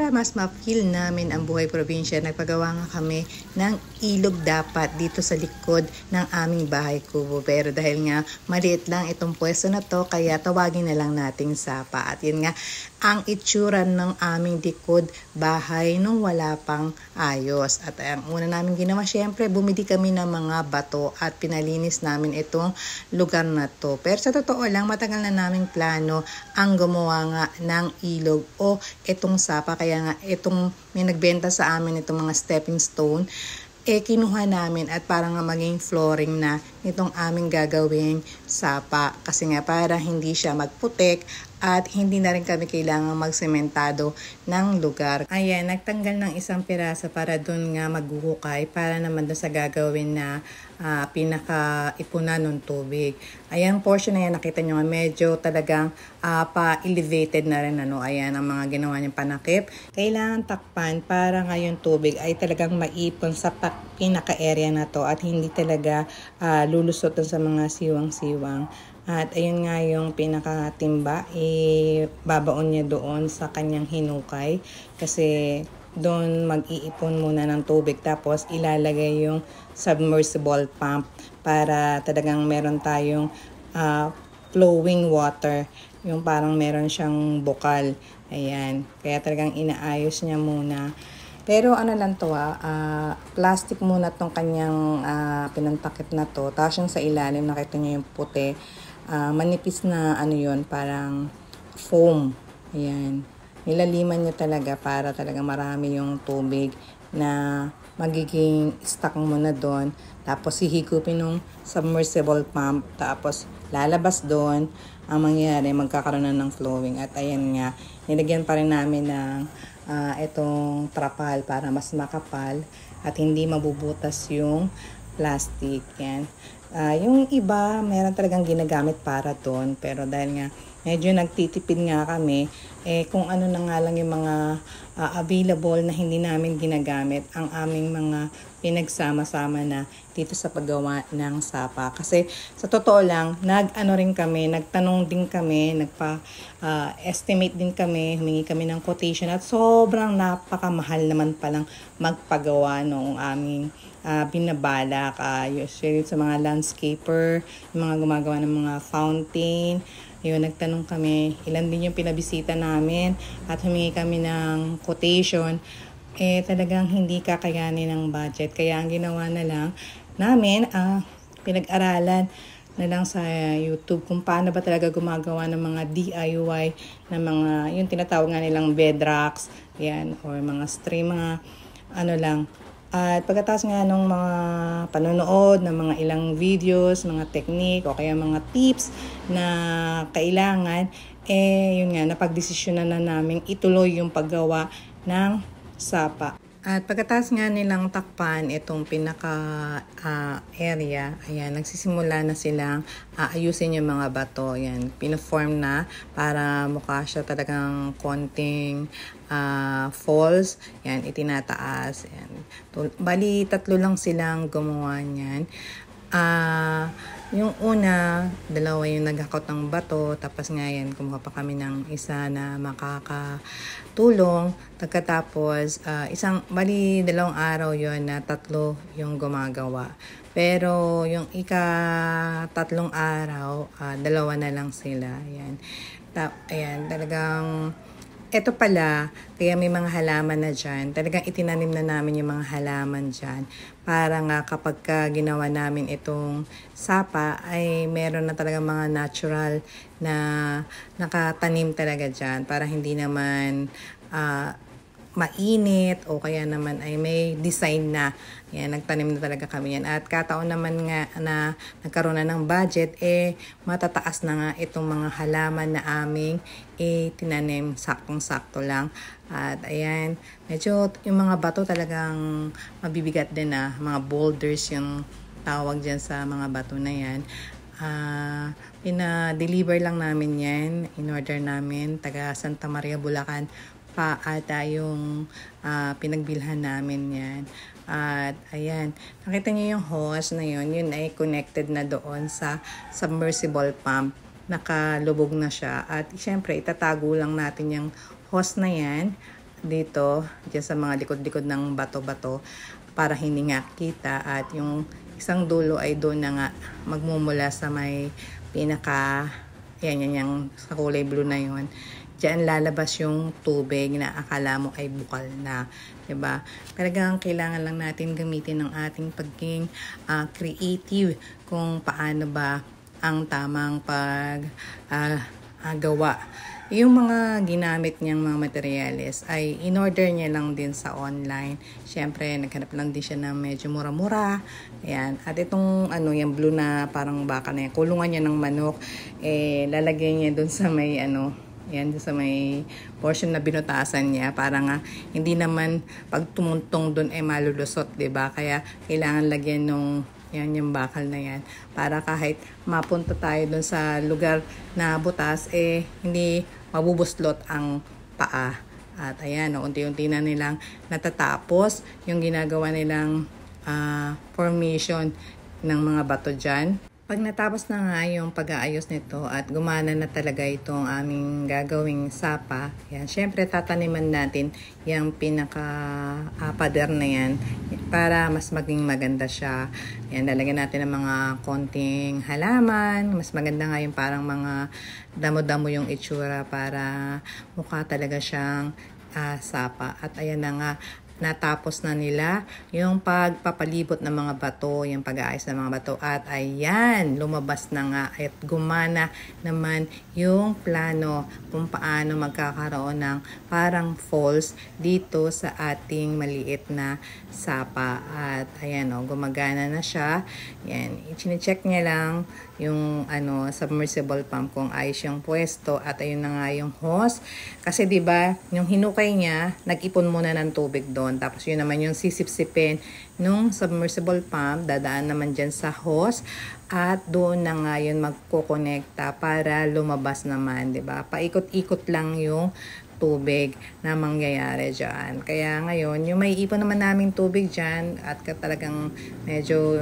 para mas ma-feel namin ang buhay probinsya, nagpagawa nga kami ng ilog dapat dito sa likod ng aming bahay kubo. Pero dahil nga maliit lang itong pwesto na to, kaya tawagin na lang nating sapa. At yun nga, ang itsura ng aming likod bahay nung wala pang ayos. At ang una namin ginawa, syempre, bumili kami ng mga bato at pinalinis namin itong lugar na to. Pero sa totoo lang, matagal na naming plano ang gumawa nga ng ilog o itong sapa. Kaya nga, itong may nagbenta sa amin itong mga stepping stone, kinuha namin at parang nga maging flooring na itong aming gagawing sapa. Kasi nga para hindi siya magputik at hindi na rin kami kailangang magsementado ng lugar. Ayan, nagtanggal ng isang piraso para dun nga maghuhukay para naman dun sa gagawin na pinaka-ipunan ng tubig. Ayan, portion na yan, nakita nyo nga, medyo talagang pa-elevated na rin. Ayan, ang mga ginawa niyang panakip. Kailangan takpan para nga yung tubig ay talagang maipon sa pinaka-area na to at hindi talaga lulusot sa mga siwang-siwang. At ayun nga yung pinakatimba, babaon niya doon sa kanyang hinukay kasi doon mag-iipon muna ng tubig tapos ilalagay yung submersible pump para talagang meron tayong flowing water, yung parang meron siyang bukal. Ayan, kaya talagang inaayos niya muna. Pero ano lang to plastic muna tong kanyang pinantakip na to. Tapos yung sa ilalim, nakita niyo yung puti. Manipis na yun, parang foam. Ayan. Nilaliman niya talaga para talaga marami yung tubig na magiging stuck muna doon. Tapos hihigupin ng submersible pump. Tapos lalabas doon. Ang mangyayari, magkakaroon na ng flowing. At ayan nga, nilagyan pa rin namin ng itong trapal para mas makapal at hindi mabubutas yung plastic. Yan. Yung iba, meron talagang ginagamit para doon. Pero dahil nga, medyo nagtitipid nga kami, kung ano na nga lang yung mga available na hindi namin ginagamit, ang aming mga pinagsama-sama na dito sa paggawa ng sapa. Kasi sa totoo lang, nagtanong din kami, estimate din kami, humingi kami ng quotation at sobrang napakamahal naman palang magpagawa noong aming binabalak. Usually sa mga landscaper, yung mga gumagawa ng mga fountain. Yun, nagtanong kami, ilan din yung pinabisita namin at humingi kami ng quotation. Talagang hindi kakayanin ng budget. Kaya ang ginawa na lang namin, pinag-aralan na lang sa YouTube kung paano ba talaga gumagawa ng mga DIY na mga, yung tinatawag nga nilang bedrocks, yan, or mga stream, mga lang. At pagkatapos nga ng mga panonood ng mga ilang videos, mga technique o kaya mga tips na kailangan, yun nga, napagdesisyonan na namin ituloy yung paggawa ng sapa. At pagkatapos nga nilang takpan itong pinaka-area, ayan, nagsisimula na silang ayusin yung mga bato. Ayan, pinaform na para mukha siya talagang konting falls. Ayan, itinataas. Ayan. Bali, 3 lang silang gumawa niyan. Yung una, 2 yung naghakot ng bato, tapos ngayon kumuha pa kami ng isa na makakatulong. Pagkatapos, 2 araw yon na 3 yung gumagawa. Pero yung ika-3 araw, 2 na lang sila. Ayan. Ayan, talagang eto pala, kaya may mga halaman na dyan. Talagang itinanim na namin yung mga halaman dyan. Para nga kapag ginawa namin itong sapa, ay meron na talagang mga natural na nakatanim talaga dyan. Para hindi naman mainit o kaya naman ay may design na. Yan, nagtanim na talaga kami yan. At kataon naman nga na nagkaroon na ng budget, matataas na nga itong mga halaman na aming tinanim, saktong-sakto lang. At ayan, medyo yung mga bato talagang mabibigat din mga boulders yung tawag dyan sa mga bato na yan. Pina-deliver lang namin yan, in-order namin, taga Santa Maria, Bulacan pa ata yung pinagbilhan namin yan. At ayan, nakita niyo yung hose na yun ay connected na doon sa submersible pump. Nakalubog na siya. At syempre, itatago lang natin yung hose na yan dito, dyan sa mga likod-likod ng bato-bato para hindi nga kita, at yung isang dulo ay doon na nga magmumula sa may pinaka, yan yung sa kulay blue na yon. Diyan lalabas yung tubig na akala mo ay bukal na, 'di ba? Talagang kailangan lang natin gamitin ng ating pagiging creative kung paano ba ang tamang gawa. Yung mga ginamit niyang mga materyales ay in-order niya lang din sa online. Siyempre, naghanap lang din siya ng medyo mura-mura. Ayan. At itong yung blue na parang baka na yan, kulungan niya ng manok, lalagyan niya dun sa may yan, sa may portion na binutasan niya para nga hindi naman pag tumuntong doon ay malulusot, 'di ba? Kaya kailangan lagyan nung yung bakal na yan para kahit mapunta tayo doon sa lugar na butas hindi mabubuslot ang paa. At ayan, unti-unti na nilang natatapos yung ginagawa nilang formation ng mga bato dyan. Pag natapos na nga yung pag-aayos nito at gumana na talaga itong aming gagawing sapa, yan, syempre tataniman natin yung pinaka-pader na yan para mas maging maganda siya. Yan, lalagyan natin ng mga konting halaman. Mas maganda nga yung parang mga damo-damo yung itsura para mukha talaga siyang sapa. At ayan na nga, natapos na nila yung pagpapalibot ng mga bato, yung pag-aayos ng mga bato, at ayan, lumabas na nga at gumana naman yung plano kung paano magkakaroon ng parang falls dito sa ating maliit na sapa. At ayan, gumagana na siya. Yan, i-check niya lang yung submersible pump kung ayos yung pwesto, at ayun na nga yung hose. Kasi 'di ba, yung hinukay niya, nag-ipon muna ng tubig doon. Tapos yun naman yung sisipsipin nung submersible pump, dadaan naman dyan sa hose, at doon na nga yun magkokonekta para lumabas naman, 'di ba? Paikot-ikot lang yung tubig na mangyayari dyan. Kaya ngayon, yung may ipon naman naming tubig dyan at talagang medyo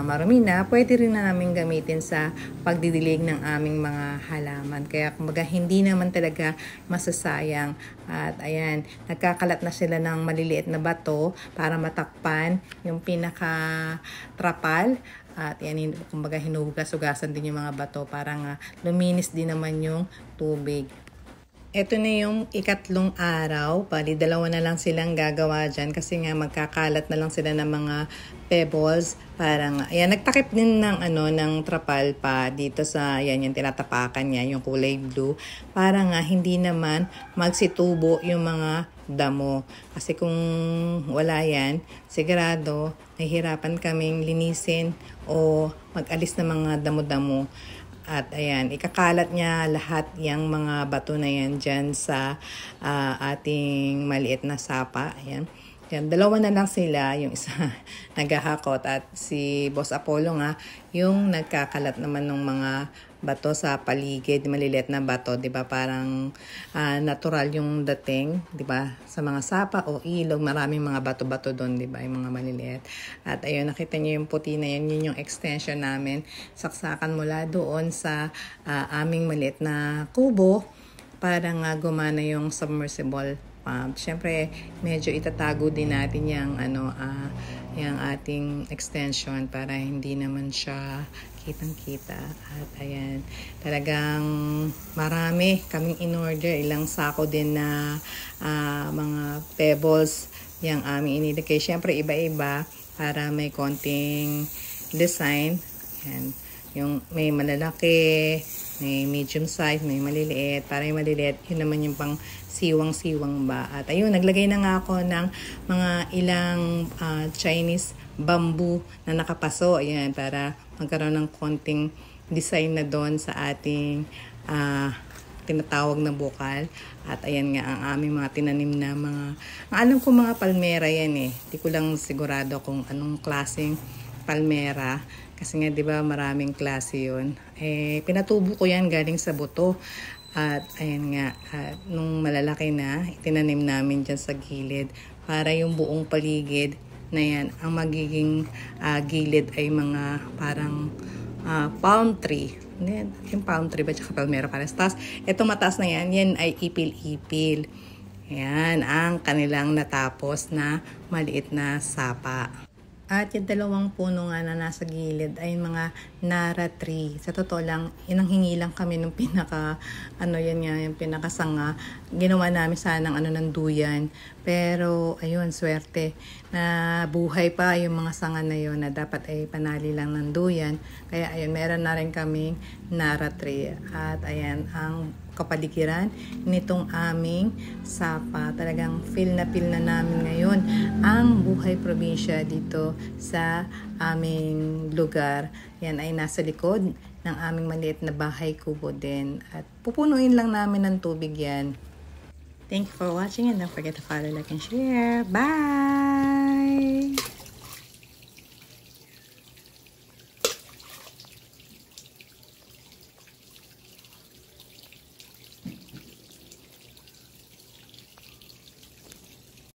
marumi na, pwede rin na namin gamitin sa pagdidilig ng aming mga halaman. Kaya kumbaga hindi naman talaga masasayang. At ayan, nagkakalat na sila ng maliliit na bato para matakpan yung pinaka-trapal. At yan, kumbaga hinugas-ugasan din yung mga bato para nga luminis din naman yung tubig. Ito na yung ikatlong araw. Bali, dalawa na lang silang gagawa dyan kasi nga magkakalat na lang sila ng mga pebbles. Parang, ayan, nagtakip din ng trapal pa dito sa, yan, yung tinatapakan niya, yung kulay blue. Para nga hindi naman magsitubo yung mga damo. Kasi kung wala yan, sigurado, nahihirapan kaming linisin o mag-alis ng mga damo-damo. At ayan, ikakalat niya lahat yung mga bato na yan dyan sa ating maliit na sapa. Ayan. Yan, dalawa na lang sila, yung isa naghahakot at si Boss Apollo nga yung nagkakalat naman ng mga bato sa paligid, maliliit na bato, 'di ba? Parang natural yung dating, 'di ba? Sa mga sapa o ilog, maraming mga bato-bato doon, 'di ba? Yung mga maliliit. At ayun, nakita niyo yung puti na yan, yun yung extension namin. Saksakan mula doon sa aming maliit na kubo para nga gumana yung submersible pump. Siyempre, medyo itatago din natin yung yung ating extension para hindi naman siya kitang-kita. At ayan, talagang marami kaming in-order, ilang sako din na mga pebbles yung aming inilagay. Siyempre, iba-iba para may konting design. Ayan, yung may malalaki, may medium size, may maliliit. Para yung maliliit, yun naman yung pang siwang-siwang ba. At ayun, naglagay na nga ako ng mga ilang Chinese bamboo na nakapaso. Ayan, para magkaroon ng konting design na doon sa ating tinatawag na bukal. At ayan nga ang aming mga tinanim na alam ko mga palmera yan eh. Di ko lang sigurado kung anong klaseng palmera. Kasi nga 'di ba maraming klase 'yun. Pinatubo ko yan galing sa buto. At ayan nga, nung malalaki na, itinanim namin dyan sa gilid para yung buong paligid na yan, ang magiging gilid ay mga parang palm tree. Yung palm tree ba tsaka palmera pares. Tapos, ito mataas na yan, yan ay ipil-ipil. Yan ang kanilang natapos na maliit na sapa. At yung dalawang puno nga na nasa gilid ay mga Nara tree. Sa totoo lang, inanghingi lang kami nung yung pinakasanga. Ginawa namin sanang ng duyan. Pero, ayun, swerte na buhay pa yung mga sanga na yun na dapat ay panali lang ng duyan. Kaya, ayun, meron na rin kaming Nara tree. At, ayan, ang kapaligiran nitong aming sapa. Talagang feel na namin ngayon ang buhay probinsya dito sa aming lugar. Yan ay nasa likod ng aming maliit na bahay kubo din. At pupunuin lang namin ng tubig yan. Thank you for watching and don't forget to follow, like, and share. Bye!